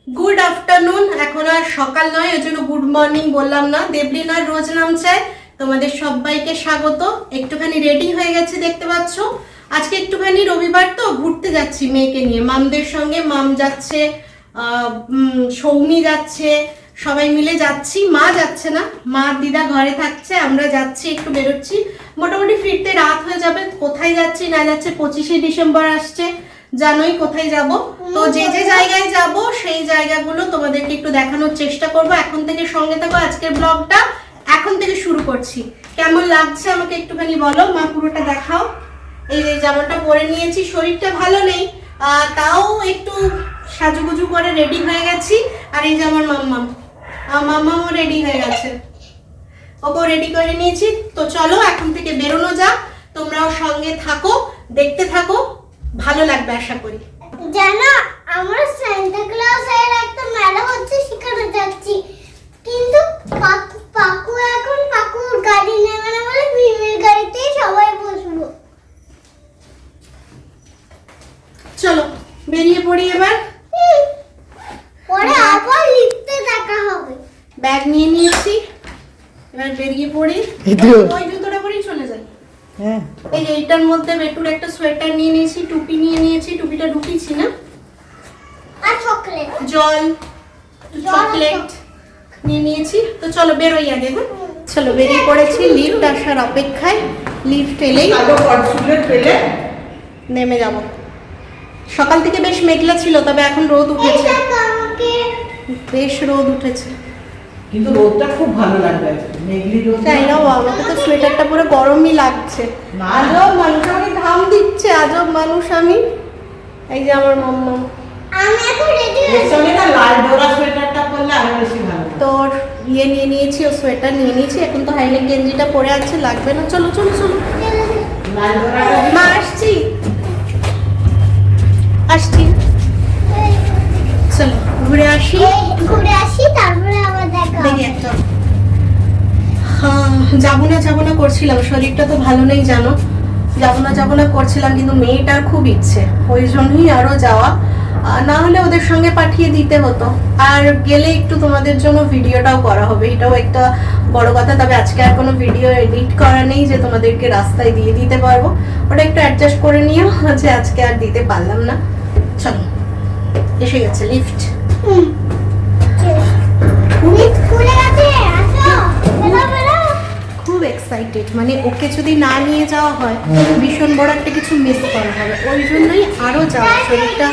Good afternoon. এখন আর সকাল নয়, ওই জন্য গুড মর্নিং বললাম না। দেবলিনার রোজ নাম চাই। তোমাদের সবাইকে স্বাগত। একটুখানি রেডি হয়ে গেছে দেখতে পাচ্ছ। আজকে একটুখানি রবিবার তো ঘুরতে যাচ্ছি মেয়েকে নিয়ে, মামদের সঙ্গে। মাম যাচ্ছে, সৌমি যাচ্ছে, সবাই মিলে যাচ্ছি। মা যাচ্ছে না, মা দিদা ঘরে থাকছে, আমরা যাচ্ছি, একটু বেরোচ্ছি। মোটামুটি ফিরতে রাত হয়ে যাবে। কোথায় যাচ্ছি না যাচ্ছে, 25শে ডিসেম্বর আসছে, জানোই কোথায় যাব। তো যে যে জায়গায় যাব সেই জায়গাগুলো তোমাদেরকে একটু দেখানোর চেষ্টা করব। এখন থেকে সঙ্গে থাকো। আজকের ব্লগটা এখন থেকে শুরু করছি। কেমন লাগছে আমাকে একটুখানি বলো। মা পুরোটা দেখাও। এই যে জামাটা পরে নিয়েছি, শরীরটা ভালো নেই, তাও একটু সাজুগুজু করে রেডি হয়ে গেছি। আর এই যে আমার মাম্মামও রেডি হয়ে গেছে, ওকেও রেডি করে নিয়েছি। তো চলো এখন থেকে বেরোনো যাক, তোমরাও সঙ্গে থাকো, দেখতে থাকো, ভালো লাগবে আশা করি। জানো, আমরা সান্তা ক্লজের একটা মেলা হচ্ছে, সেখানে যাচ্ছি। কিন্তু পাকুর গাড়ি নেবে না বলে ভীমের গাড়িতেই সবাই বসবো। চলো বেরিয়ে পড়ি এবার। পরে আবার লিফটে দেখা হবে। ব্যাগ নিয়ে নিয়েছি, এবার বেরিয়ে পড়ি। ওই জুতোটা পরেই চলে যাই। হ্যাঁ, এই যে এইটার মধ্যে বেটুর একটা সোয়েটার নিয়ে নিয়েছি, টুপি নিয়ে নিয়েছি, টুপিটা ঢুকিয়েছি না, আর চকলেট, জল, চকলেট নিয়ে নিয়েছি। তো চলো বেরোই আগে। হ্যাঁ চলো বেরিয়ে পড়েছি লিফট আসার অপেক্ষায়। লিফট এলেই নেমে যাব। সকাল থেকে বেশ মেঘলা ছিল, তবে এখন রোদ উঠেছে, বেশ রোদ উঠেছে। কিন্তু রোদটা খুব ভালো লাগবে আজকে, মেঘলি রোদ। তাই না, আমাকে তো সোয়েটারটা পুরো গরমই লাগছে। আজব মানুষ, আমাকে ঘাম দিচ্ছে, আজব মানুষ আমি। এই যে আমার মাম্মা, আমি এখন রেডি এর হয়েছি। সঙ্গে না লাল ডোরা সোয়েটারটা পরলে আরো বেশি ভালো লাগে। তোর ইয়ে নিয়ে নিয়েছি, ও সোয়েটার নিয়ে নিয়েছি। এখন তো হাইনেক গেঞ্জিটা পরে আছে, লাগবে না। চলো চলো চলো, লাল ডোরাটা মা আসছি আসছি। চলো ঘুরে আসি, ঘুরে আসি, তারপরে আবার দেখা হবে। দেখি একটা। হ্যাঁ, যাবো না করছিলাম, শরীরটা তো ভালো নেই জানো। যাবো না করছিলাম, কিন্তু মেয়েটার খুব ইচ্ছে, ওই জন্যই আরো যাওয়া। না হলে ওদের সঙ্গে পাঠিয়ে দিতে হতো। আর গেলে একটু তোমাদের জন্য ভিডিওটাও করা হবে, এটাও একটা বড় কথা। তবে আজকে আর কোনো ভিডিও এডিট করা নেই যে তোমাদেরকে রাস্তায় দিয়ে দিতে পারবো। ওটা একটু অ্যাডজাস্ট করে নিও যে আজকে আর দিতে পারলাম না। চলো এসে গেছে লিফট। লিফট খুলে গেছে, আসো, বেরো। খুব এক্সাইটেড, মানে ওকে যদি না নিয়ে যাওয়া হয় ভীষণ বড় একটা কিছু মিস করা হবে। ওই জন্যই আরো যাওয়া, শরীরটা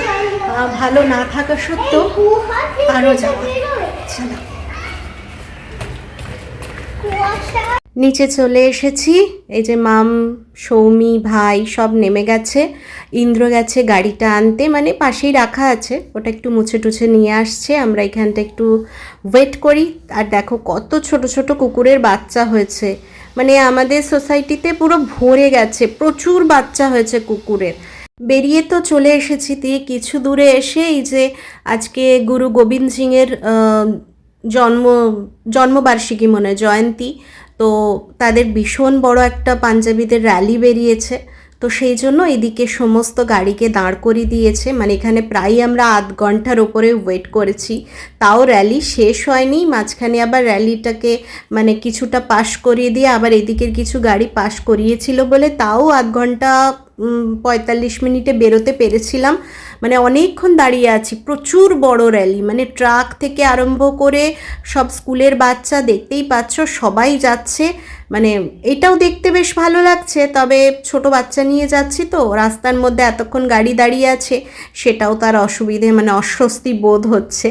ভালো না থাকা সত্ত্বেও আরো যাওয়া। চলো নিচে চলে এসেছি। এই যে মাম, সৌমি, ভাই সব নেমে গেছে। ইন্দ্র গেছে গাড়িটা আনতে, মানে পাশেই রাখা আছে, ওটা একটু মুছে টুছে নিয়ে আসছে। আমরা এখানটা একটু ওয়েট করি। আর দেখো কত ছোট ছোট কুকুরের বাচ্চা হয়েছে, মানে আমাদের সোসাইটিতে পুরো ভরে গেছে, প্রচুর বাচ্চা হয়েছে কুকুরের। বেরিয়ে তো চলে এসেছি, দিয়ে কিছু দূরে এসে এই যে আজকে গুরু গোবিন্দ সিংয়ের জন্মবার্ষিকী, মনে হয় জয়ন্তী। তো তাদের ভীষণ বড় একটা পাঞ্জাবিদের র্যালি বেরিয়েছে। তো সেই জন্য এদিকে সমস্ত গাড়িকে দাঁড় করিয়ে দিয়েছে, মানে এখানে প্রায় আমরা আধ ঘন্টার ওপরে ওয়েট করেছি, তাও র্যালি শেষ হয়নি। মাঝখানে আবার র্যালিটাকে মানে কিছুটা পাশ করিয়ে দিয়ে আবার এদিকের কিছু গাড়ি পাশ করিয়েছিল বলে তাও আধ ঘন্টা 45 মিনিটে বেরোতে পেরেছিলাম। মানে অনেকক্ষণ দাঁড়িয়ে আছি, প্রচুর বড় র্যালি, মানে ট্রাক থেকে আরম্ভ করে সব স্কুলের বাচ্চা, দেখতেই পাচ্ছ সবাই যাচ্ছে। মানে এটাও দেখতে বেশ ভালো লাগছে, তবে ছোট বাচ্চা নিয়ে যাচ্ছি তো রাস্তার মধ্যে এতক্ষণ গাড়ি দাঁড়িয়ে আছে, সেটাও তার অসুবিধে, মানে অস্বস্তি বোধ হচ্ছে।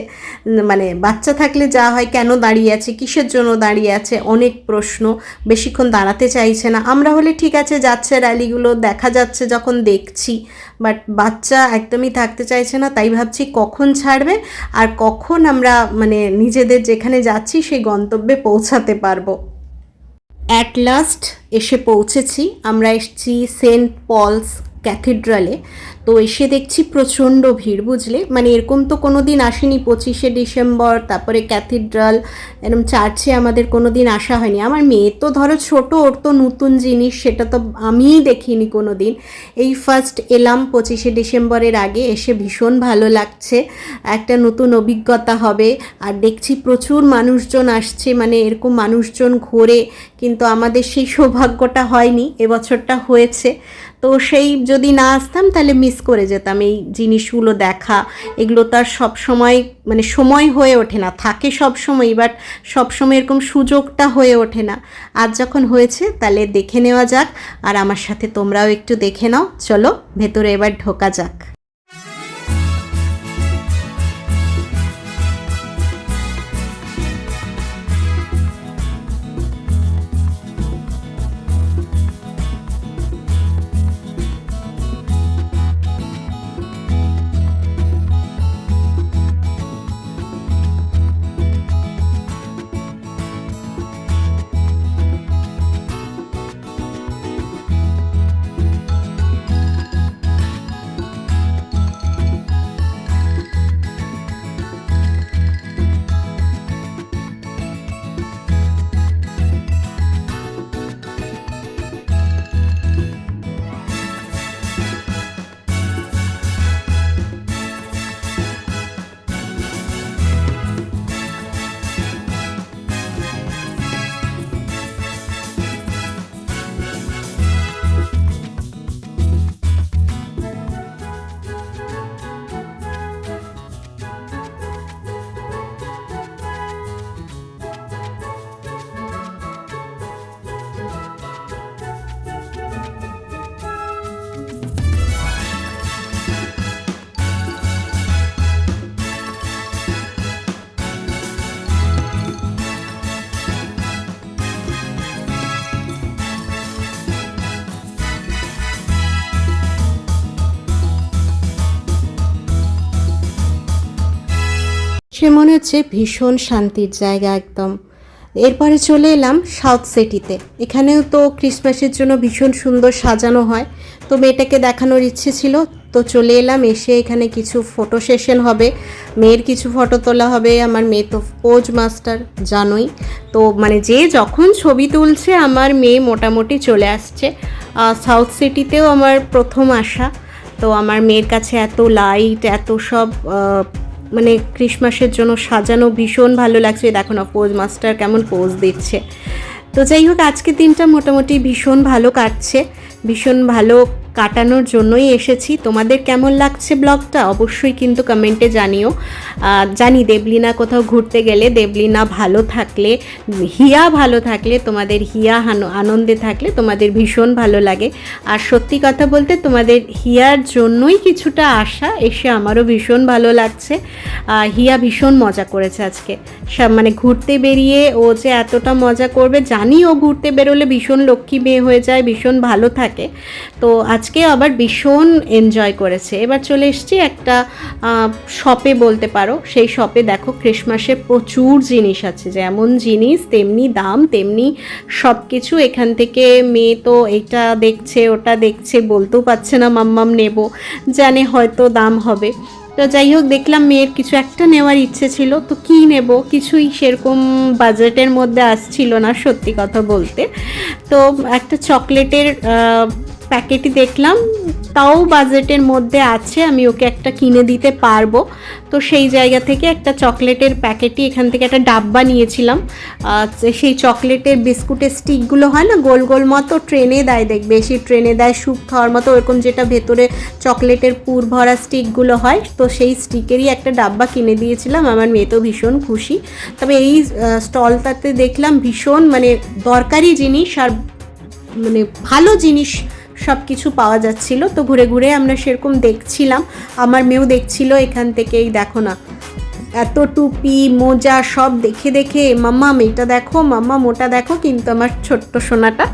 মানে বাচ্চা থাকলে যা হয়, কেন দাঁড়িয়ে আছে, কিসের জন্য দাঁড়িয়ে আছে, অনেক প্রশ্ন, বেশিক্ষণ দাঁড়াতে চাইছে না। আমরা হলে ঠিক আছে, যাচ্ছে র্যালিগুলো দেখা যাচ্ছে যখন দেখছি, বাট বাচ্চা একদমই থাকতে চাইছে না। তাই ভাবছি কখন ছাড়বে আর কখন আমরা মানে নিজেদের যেখানে যাচ্ছি সেই গন্তব্যে পৌঁছাতে পারবো। অ্যাট লাস্ট এসে পৌঁছেছি। আমরা এসেছি সেন্ট পলস ক্যাথিড্রালে। তো এসে দেখছি প্রচণ্ড ভিড়, বুঝলে, মানে এরকম তো কোনো দিন আসেনি। 25শে ডিসেম্বর, তারপরে ক্যাথিড্রাল, এরকম চার্চে আমাদের কোনো দিন আসা হয়নি। আমার মেয়ে তো ধরো ছোট, ওর তো নতুন জিনিস, সেটা তো আমিই দেখিনি কোনো দিন। এই ফার্স্ট এলাম 25শে ডিসেম্বরের আগে, এসে ভীষণ ভালো লাগছে, একটা নতুন অভিজ্ঞতা হবে। আর দেখছি প্রচুর মানুষজন আসছে, মানে এরকম মানুষজন ঘোরে, কিন্তু আমাদের সেই সৌভাগ্যটা হয়নি, এবছরটা হয়েছে। তো সেই যদি না আসতাম তাহলে মিস করে যেতাম এই জিনিসগুলো দেখা। এগুলো তো আর সবসময় মানে সময় হয়ে ওঠে না, থাকে সব সময়, বাট সবসময় এরকম সুযোগটা হয়ে ওঠে না। আজ যখন হয়েছে তাহলে দেখে নেওয়া যাক, আর আমার সাথে তোমরাও একটু দেখে নাও। চলো ভেতরে এবার ঢোকা যাক। সে মনে হচ্ছে ভীষণ শান্তির জায়গা একদম। এরপরে চলে এলাম সাউথ সিটিতে। এখানেও তো ক্রিসমাসের জন্য ভীষণ সুন্দর সাজানো হয়, তো মেয়েটাকে দেখানোর ইচ্ছে ছিল, তো চলে এলাম। এসে এখানে কিছু ফটো সেশন হবে, মেয়ের কিছু ফটো তোলা হবে। আমার মেয়ে তো পোজ মাস্টার, জানোই তো, মানে যে যখন ছবি তুলছে আমার মেয়ে মোটামুটি চলে আসছে। সাউথ সিটিতেও আমার প্রথম আসা, তো আমার মেয়ের কাছে এত লাইট, এত সব মানে ক্রিসমাসের জন্য সাজানো ভীষণ ভালো লাগছে। দেখো না পোজ মাস্টার কেমন পোজ দিচ্ছে। তো যাই হোক, আজকে দিনটা মোটামুটি ভীষণ ভালো কাটছে, ভীষণ ভালো কাটানোর জন্যই এসেছি। তোমাদের কেমন লাগছে ব্লগটা অবশ্যই কিন্তু কমেন্টে জানিও। জানি দেবলিনা কোথাও ঘুরতে গেলে, দেবলিনা ভালো থাকলে, হিয়া ভালো থাকলে, তোমাদের হিয়া আনন্দে থাকলে তোমাদের ভীষণ ভালো লাগে। আর সত্যি কথা বলতে তোমাদের হিয়ার জন্যই কিছুটা আসা, এসে আমারও ভীষণ ভালো লাগছে। হিয়া ভীষণ মজা করেছে আজকে, সব মানে ঘুরতে বেরিয়ে ও যে এতটা মজা করবে, জানি ও ঘুরতে বেরোলে ভীষণ লক্ষ্মী মেয়ে হয়ে যায়, ভীষণ ভালো থাকে। তো আজকে আবার ভীষণ এনজয় করেছে। এবার চলে এসেছি একটা শপে বলতে পারো। সেই শপে দেখো ক্রিসমাসে প্রচুর জিনিস আছে, যেমন জিনিস তেমনি দাম, তেমনি সব কিছু। এখান থেকে মেয়ে তো এটা দেখছে ওটা দেখছে, বলতেও পারছে না মাম্মাম নেব, জানে হয়তো দাম হবে। তো যাই হোক, দেখলাম মেয়ের কিছু একটা নেওয়ার ইচ্ছে ছিল, তো কী নেব কিছুই সেরকম বাজেটের মধ্যে আসছিল না সত্যি কথা বলতে। তো একটা চকলেটের প্যাকেটই দেখলাম, তাও বাজেটের মধ্যে আছে, আমি ওকে একটা কিনে দিতে পারবো। তো সেই জায়গা থেকে একটা চকলেটের প্যাকেটই, এখান থেকে একটা ডাব্বা নিয়েছিলাম। সেই চকলেটের বিস্কুটের স্টিকগুলো হয় না গোল গোল মতো, ট্রেনে দেয়, দেখবে বেশি ট্রেনে দেয় স্যুপ খাওয়ার মতো, ওরকম যেটা ভেতরে চকলেটের পুর ভরা স্টিকগুলো হয়, তো সেই স্টিকেরই একটা ডাব্বা কিনে দিয়েছিলাম। আমার মেয়ে তো ভীষণ খুশি। তবে এই স্টলটাতে দেখলাম ভীষণ মানে দরকারি জিনিস আর মানে ভালো জিনিস সব কিছু পাওয়া যাচ্ছিল। তো ঘুরে ঘুরে আমরা সেরকম দেখছিলাম, আমার মেয়েও দেখছিল এখান থেকেই। দেখো না এত টুপি মোজা সব দেখে দেখে মাম্মা এটা দেখো, মাম্মা মোটা দেখো, কিন্তু আমার ছোট্ট সোনাটা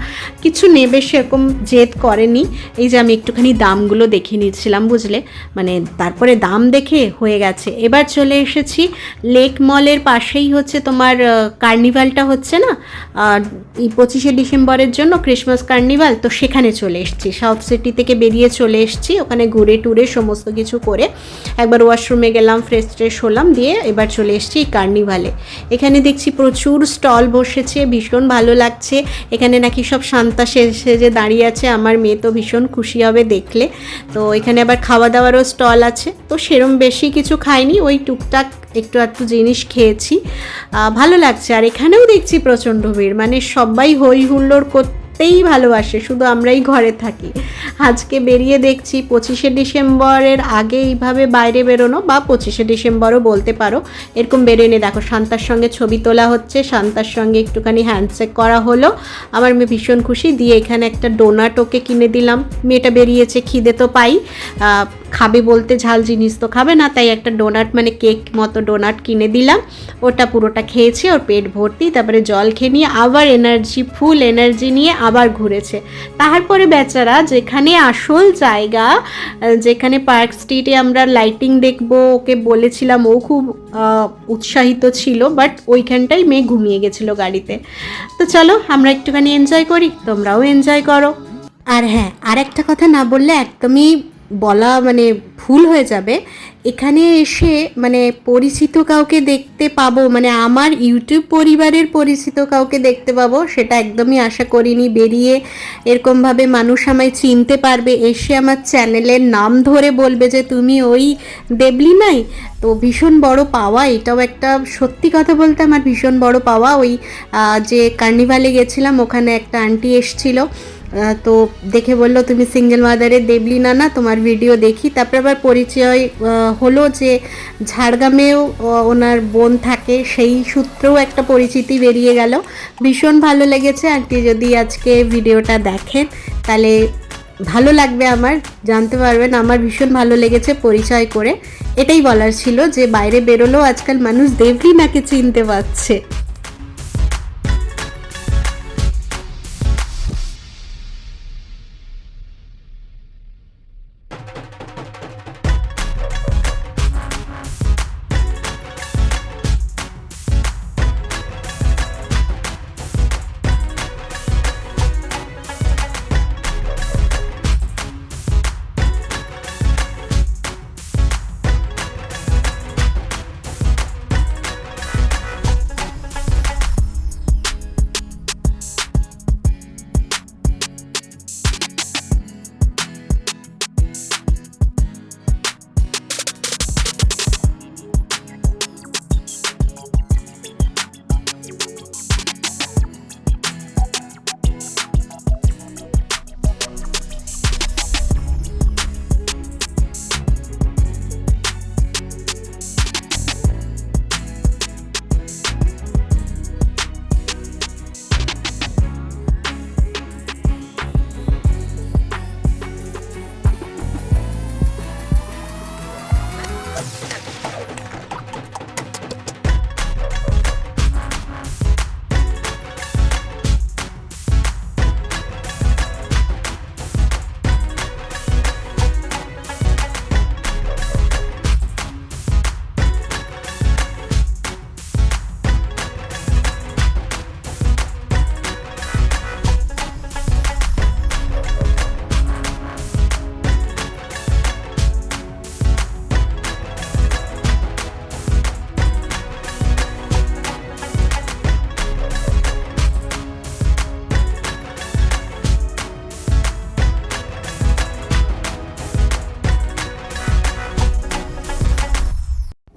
কিছু নেবে সেরকম জেদ করেনি। এই যে আমি একটুখানি দামগুলো দেখে নিচ্ছিলাম, বুঝলে, মানে তারপরে দাম দেখে হয়ে গেছে। এবার চলে এসেছি লেক মলের পাশেই হচ্ছে তোমার কার্নিভালটা হচ্ছে না, এই 25শে ডিসেম্বরের জন্য ক্রিসমাস কার্নিভাল, তো সেখানে চলে এসেছি। সাউথ সিটি থেকে বেরিয়ে চলে এসেছি, ওখানে ঘুরে টুরে সমস্ত কিছু করে একবার ওয়াশরুমে গেলাম, ফ্রেশ ট্রেশ হলাম, দিয়ে এবার চলে এসেছি এই কার্নিভালে। এখানে দেখছি প্রচুর স্টল বসেছে, ভীষণ ভালো লাগছে। এখানে নাকি সব সান্তা সেজে দাঁড়িয়ে আছে, আমার মেয়ে তো ভীষণ খুশি হবে দেখলে। তো এখানে আবার খাওয়া দাওয়ারও স্টল আছে, তো সেরম বেশি কিছু খাইনি, ওই টুকটাক একটু একটু জিনিস খেয়েছি, ভালো লাগছে। আর এখানেও দেখছি প্রচণ্ড ভিড়, মানে সবাই হই হুল্লোড় করতেই ভালোবাসে, শুধু আমরাই ঘরে থাকি। আজকে বেরিয়ে দেখছি 25শে ডিসেম্বরের আগে এইভাবে বাইরে বেরোনো, বা 25শে ডিসেম্বরও বলতে পারো, এরকম বেরোনে দেখো শান্তার সঙ্গে ছবি তোলা হচ্ছে, শান্তার সঙ্গে একটুখানি হ্যান্ডশেক করা হলো, আমার মেয়ে ভীষণ খুশি। দিয়ে এখানে একটা ডোনাট ওকে কিনে দিলাম, মেয়েটা বেরিয়েছে, খিদে তো পাই, খাবে বলতে ঝাল জিনিস তো খাবে না, তাই একটা ডোনাট মানে কেক মতো ডোনাট কিনে দিলাম, ওটা পুরোটা খেয়েছে, ওর পেট ভর্তি। তারপরে জল খেয়ে নিয়ে আবার ফুল এনার্জি নিয়ে আবার ঘুরেছে। তারপরে বেচারা যেখানে আসল জায়গা, যেখানে পার্ক স্ট্রিটে আমরা লাইটিং দেখবো ওকে বলেছিলাম, ও খুব উৎসাহিত ছিল, বাট ওইখানটাই মেয়ে ঘুমিয়ে গেছিলো গাড়িতে। তো চলো আমরা একটুখানি এনজয় করি, তোমরাও এনজয় করো। আর হ্যাঁ, আর একটা কথা না বললে একদমই বলা মানে ভুল হয়ে যাবে, এখানে এসে মানে পরিচিত কাউকে দেখতে পাবো, মানে আমার ইউটিউব পরিবারের পরিচিত কাউকে দেখতে পাবো, সেটা একদমই আশা করিনি। বেরিয়ে এরকমভাবে মানুষ আমায় চিনতে পারবে, এসে আমার চ্যানেলের নাম ধরে বলবে যে তুমি ওই দেবলিনাই, তো ভীষণ বড় পাওয়া। এটাও একটা সত্যি কথা বলতে আমার ভীষণ বড় পাওয়া। ওই যে কার্নিভালে গেছিলাম, ওখানে একটা আন্টি এসছিল, তো দেখে বললো তুমি সিঙ্গেল মাদারের দেবলিনা না, তোমার ভিডিও দেখি। তারপরে আবার পরিচয় হলো যে ঝাড়গ্রামেও ওনার বোন থাকে, সেই সূত্রেও একটা পরিচিতি বেরিয়ে গেল। ভীষণ ভালো লেগেছে। আন্টি যদি আজকে ভিডিওটা দেখেন তাহলে ভালো লাগবে, আমার জানতে পারবেন আমার ভীষণ ভালো লেগেছে পরিচয় করে। এটাই বলার ছিল যে বাইরে বেরোলেও আজকাল মানুষ দেবলিনাকে চিনতে পারছে।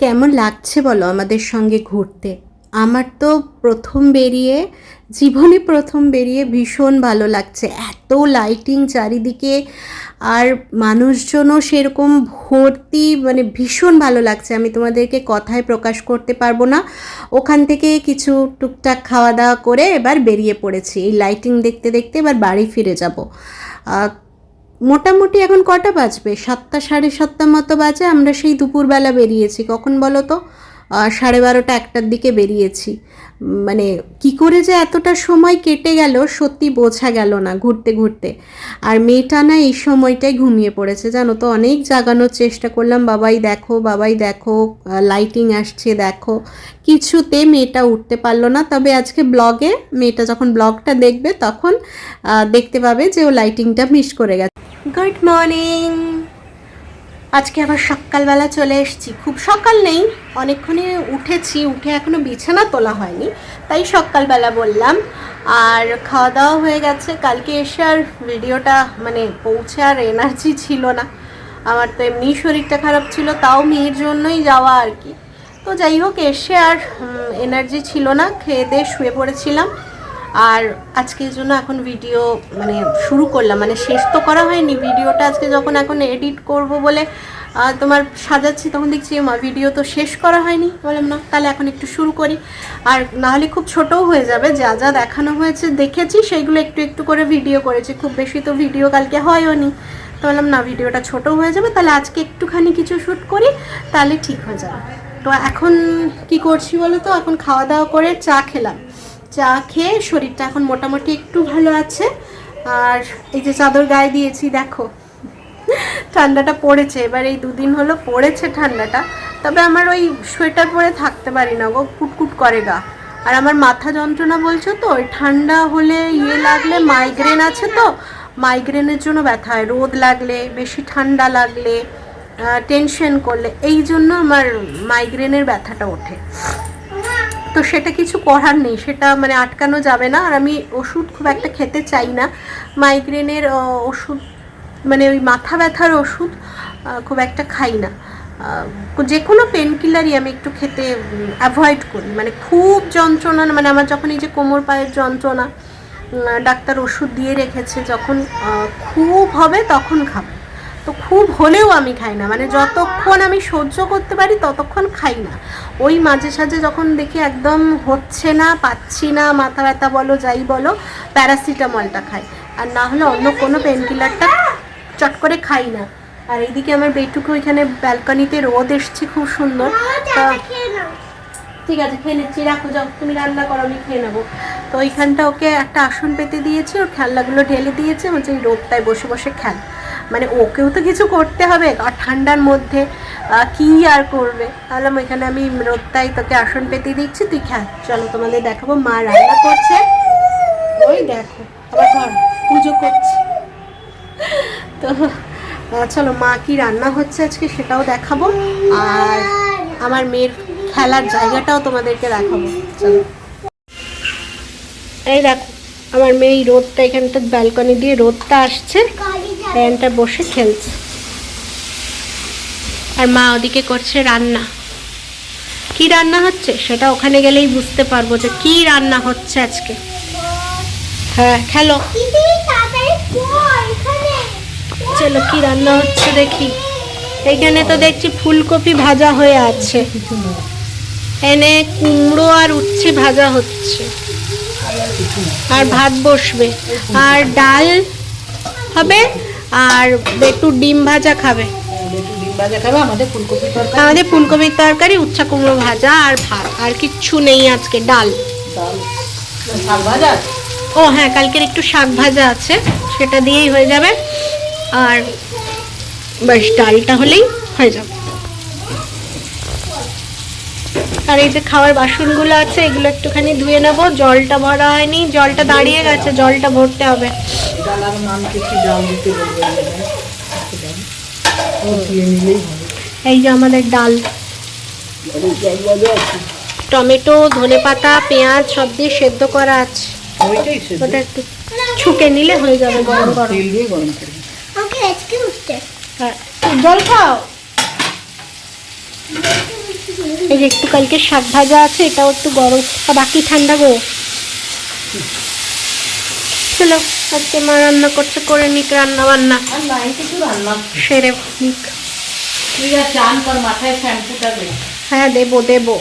কেমন লাগছে বলো আমাদের সঙ্গে ঘুরতে? আমার তো জীবনে প্রথম বেরিয়ে ভীষণ ভালো লাগছে। এত লাইটিং চারিদিকে, আর মানুষজনও সেরকম ভর্তি, মানে ভীষণ ভালো লাগছে। আমি তোমাদেরকে কথায় প্রকাশ করতে পারবো না। ওখান থেকে কিছু টুকটাক খাওয়া দাওয়া করে এবার বেরিয়ে পড়েছি, এই লাইটিং দেখতে দেখতে এবার বাড়ি ফিরে যাব। মোটামুটি এখন কটা বাজবে? 7টা 7:30 মতো বাজে। আমরা সেই দুপুরবেলা বেরিয়েছি, কখন বলো তো, 12:30 1টার দিকে বেরিয়েছি। মানে কি করে যে এতটা সময় কেটে গেল সত্যি বোঝা গেল না ঘুরতে ঘুরতে। আর মেয়েটা না এই সময়টাই ঘুমিয়ে পড়েছে জানো তো, অনেক জাগানোর চেষ্টা করলাম, বাবাই দেখো লাইটিং আসছে দেখো, কিছুতে মেয়েটা উঠতে পারলো না। তবে আজকে ব্লগে মেয়েটা যখন ব্লগটা দেখবে তখন দেখতে পাবে যে ও লাইটিংটা মিস করে গেছে। Good morning. আজকে আবার সকালবেলা চলে এসেছি, খুব সকাল নেই, অনেকক্ষণে উঠেছি, উঠে এখনও বিছানা তোলা হয়নি, তাই সকালবেলা বললাম। আর খাওয়া দাওয়া হয়ে গেছে। কালকে এসে আর ভিডিওটা মানে পৌঁছে আর এনার্জি ছিল না, আমার তো এমনি শরীরটা খারাপ ছিল, তাও মেয়ের জন্যই যাওয়া আর কি। তো যাই হোক, এসে আর এনার্জি ছিল না, খেয়ে দিয়ে শুয়ে পড়েছিলাম। আর আজকের জন্য এখন ভিডিও মানে শুরু করলাম, মানে শেষ তো করা হয়নি ভিডিওটা। আজকে যখন এখন এডিট করব বলে তোমার সাজাচ্ছি, তখন দেখছি ভিডিও তো শেষ করা হয়নি। বললাম না, তাহলে এখন একটু শুরু করি, আর নাহলে খুব ছোটও হয়ে যাবে। যা যা দেখানো হয়েছে দেখেছি সেইগুলো একটু একটু করে ভিডিও করেছি, খুব বেশি তো ভিডিও কালকে হয়ও নি। তো বললাম না, ভিডিওটা ছোটও হয়ে যাবে, তাহলে আজকে একটুখানি কিছু শ্যুট করি, তাহলে ঠিক হয়ে যাবে। তো এখন কি করছি বলো তো, এখন খাওয়া দাওয়া করে চা খেলাম, চা খেয়ে শরীরটা এখন মোটামুটি একটু ভালো আছে। আর এই যে চাদর গায়ে দিয়েছি দেখো, ঠান্ডাটা পড়েছে এবার, এই 2 দিন হলো পড়েছে ঠান্ডাটা। তবে আমার ওই সোয়েটার পরে থাকতে পারি না গো, কুটকুট করে গা। আর আমার মাথা যন্ত্রণা বলছো তো, ওই ঠান্ডা হলে লাগলে, মাইগ্রেন আছে তো, মাইগ্রেনের জন্য ব্যথা হয়, রোদ লাগলে, বেশি ঠান্ডা লাগলে, টেনশন করলে, এই জন্য আমার মাইগ্রেনের ব্যথাটা ওঠে। তো সেটা কিছু করার নেই, সেটা মানে আটকানো যাবে না। আর আমি ওষুধ খুব একটা খেতে চাই না, মাইগ্রেনের ওষুধ মানে ওই মাথা ব্যথার ওষুধ খুব একটা খাই না। যে কোনো পেন কিলারই আমি একটু খেতে অ্যাভয়েড করি, মানে খুব যন্ত্রণা, মানে আমার যখন এই যে কোমর পায়ের যন্ত্রণা, ডাক্তার ওষুধ দিয়ে রেখেছে, যখন খুব হবে তখন খাবো। তো খুব হলেও আমি খাই না, মানে যতক্ষণ আমি সহ্য করতে পারি ততক্ষণ খাই না। ওই মাঝে সাঝে যখন দেখি একদম হচ্ছে না, পাচ্ছি না, মাথা ব্যথা বলো যাই বলো, প্যারাসিটামলটা খাই, আর না হলে অন্য কোনো পেন কিলারটা চট করে খাই না। আর এইদিকে আমার বেটুকু ওইখানে ব্যালকনিতে রোদ এসছে খুব সুন্দর। ঠিক আছে, খেয়ে নিচ্ছি, রাখো, যাও তুমি রান্না করো, আমি খেয়ে নেবো। তো ওইখানটা ওকে একটা আসন পেতে দিয়েছি, ওর খেলনাগুলো ঢেলে দিয়েছে, হচ্ছে এই রোদটায় বসে বসে খেল, মানে ওকেও তো কিছু করতে হবে, আর ঠান্ডার মধ্যে কি আর করবে। তাহলে এখানে আমি রোদটাই তোকে আসন পেতে দিচ্ছি, তুই খেল। চলো তোমাদের দেখাবো মা রান্না করছে, ওই দেখো আবার ঘর পুজো করছে। তো চলো মা কি রান্না হচ্ছে আজকে সেটাও দেখাবো, আর আমার মেয়ের খেলার জায়গাটাও তোমাদেরকে দেখাবো। চলো, এই দেখো আমার মেয়ে এই রোদটা, এখানটা ব্যালকনি দিয়ে রোদটা আসছে, এখানটা বসে খেলছে, আর মা ওদিকে করছে রান্না। কি রান্না হচ্ছে সেটা ওখানে গেলেই বুঝতে পারবো যে কি রান্না হচ্ছে আজকে। হ্যাঁ খেলো, চলো কি রান্না হচ্ছে দেখি। এখানে তো দেখছি ফুলকপি ভাজা হয়ে আছে, এনে কুমড়ো আর উচ্ছে ভাজা হচ্ছে, আর ভাত বসবে, আর ডাল হবে, আর বেটুর ডিম ভাজা খাবে। আমাদের ফুলকপির তরকারি, উচ্ছা কুমড়ো ভাজা আর ভাত, আর কিচ্ছু নেই আজকে। ডাল, ও হ্যাঁ কালকের একটু শাক ভাজা আছে, সেটা দিয়েই হয়ে যাবে, আর বাস ডালটা হলেই হয়ে যাবে। আর এই যে খাওয়ার বাসনগুলো আছে, এগুলো একটুখানি ধুয়ে নেবো, জলটা ভরা হয়নি, জলটা দাঁড়িয়ে গেছে, জলটা ভরতে হবে। এই যে আমাদের ডাল, টমেটো, ধনেপাতা, পেঁয়াজ সব দিয়ে সেদ্ধ করা আছে, ওটা একটু ছুকে নিলে হয়ে যাবে গরম গরম। হ্যাঁ জল খাও। এই যে একটু কালকে শাক ভাজা আছে, এটাও একটু গরম, বাকি ঠান্ডা গো। চলো আজকে মা রান্না করছে, করে নিক রান্না বান্না, সেরে নিক। হ্যাঁ দেবো দেবো।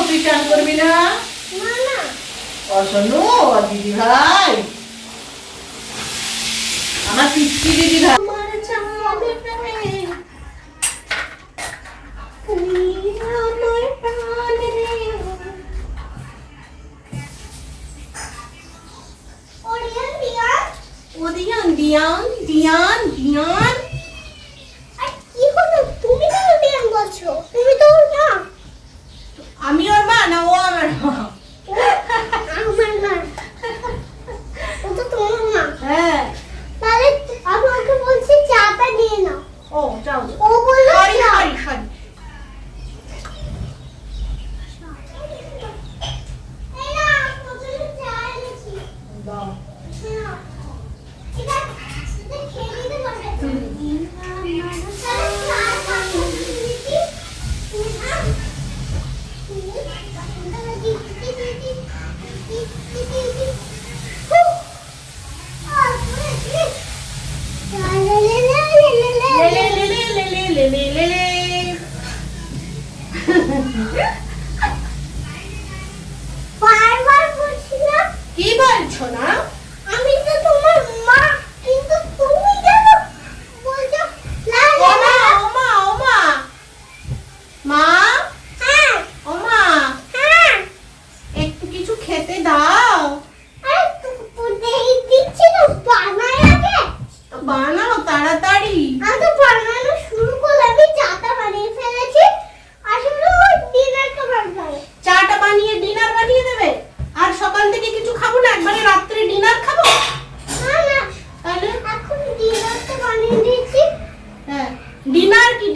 তুই চান করবি না? শোনো দিদি ভাই, আমার পিচ্ছি দিদি ভাই,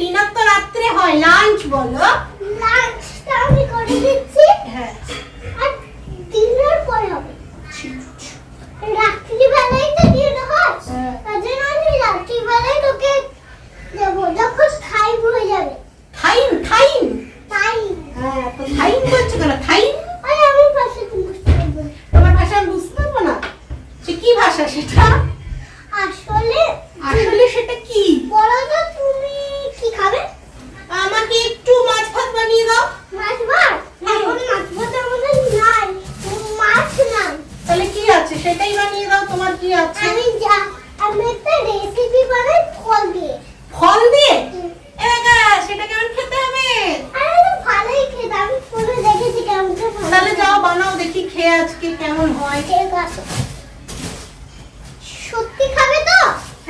ডিনার তো রাত্রে হয়, লাঞ্চ বলো। লাঞ্চটা আমি করে দিচ্ছি, হ্যাঁ আর ডিনার পরে হবে। রাত্রিবেলায় তো ডিনার হয়, হ্যাঁ। তার জন্য আমি রাত্রিবেলায় তোকে দেবো যখন খাইব হয়ে যাবে। থাইম থাইম তাই হ্যাঁ, তো থাইম বলছো কেন? থাইম আরে আমি পাশে তুমি বুঝতে পারবে না। তোমার ভাষা আমি বুঝতে পারবো না। সে কি ভাষা সেটা? আসলে আসলে সেটা কি? বলো তো তুমি কি খাবে? আমাকে একটু মাছ ভাত বানিয়ে দাও। মাছ ভাত? এখন মাছ ভাত আমাদের নাই, মাছ নাই। তাহলে কি আছে সেটাই বানিয়ে দাও। তোমার কি আছে? আমি একটা রেসিপি বানাই ফল দিয়ে। ফল দিয়ে? একা সেটা কেমন খেতে হবে? আরে তো ভালোই খেতে, আমি ফোনে দেখেছি কেমন করে ভালো। তাহলে যাও বানাও দেখি, খেয়ে আজকে কেমন হয়। ঠিক আছে। সত্যি খাবে তো?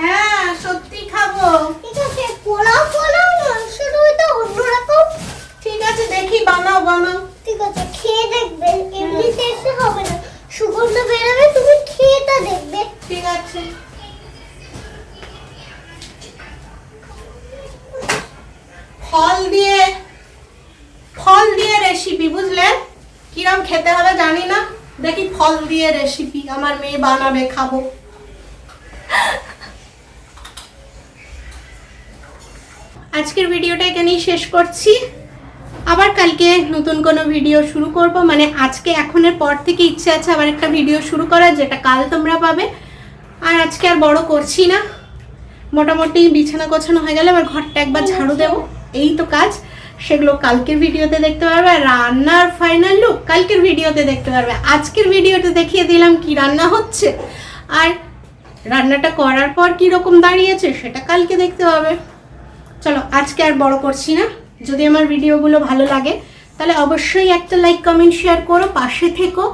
হ্যাঁ সত্যি খাবো। ঠিক আছে, পোলাও পোলাও মাংসটা হয়তো অন্যরকম। ঠিক আছে দেখি, বানাও বানাও। ঠিক আছে, খেয়ে দেখবে, এমনি টেস্ট হবে না, সুগন্ধ বেরোবে, তুমি খেয়েটা দেখবে। ঠিক আছে। ফল দিয়ে রেসিপি, বুঝলে? কিরম খেতে হবে জানি না, দেখি ফল দিয়ে রেসিপি আমার মেয়ে বানাবে, খাবো। আজকের ভিডিওটা এখানেই শেষ করছি। আবার কালকে নতুন কোনো ভিডিও শুরু করব, মানে আজকে এখনের পর থেকে ইচ্ছে আছে আবার একটা ভিডিও শুরু করার, যেটা কাল তোমরা পাবে। আর আজকে আর বড় করছি না, মোটামুটি বিছানা গোছানো হয়ে গেলে আবার ঘরটা একবার ঝাড়ু দেবো, এই তো কাজ। সেগুলো কালকের ভিডিওতে দেখতে পারবে। আর রান্নার ফাইনাল লুক কালকের ভিডিওতে দেখতে পারবে। আজকের ভিডিওতে দেখিয়ে দিলাম কি রান্না হচ্ছে, আর রান্নাটা করার পর কি রকম দাঁড়িয়েছে সেটা কালকে দেখতে পাবে। চলো আজকে আর বড় করছি না। যদি আমার ভিডিওগুলো ভালো লাগে তাহলে অবশ্যই একটা লাইক কমেন্ট শেয়ার করো, পাশে থেকো।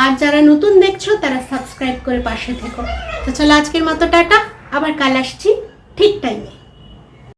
আর যারা নতুন দেখছো তারা সাবস্ক্রাইব করে পাশে থেকো। তো চলো আজকের মতো টাটা, আবার কাল আসছি ঠিক টাইমে।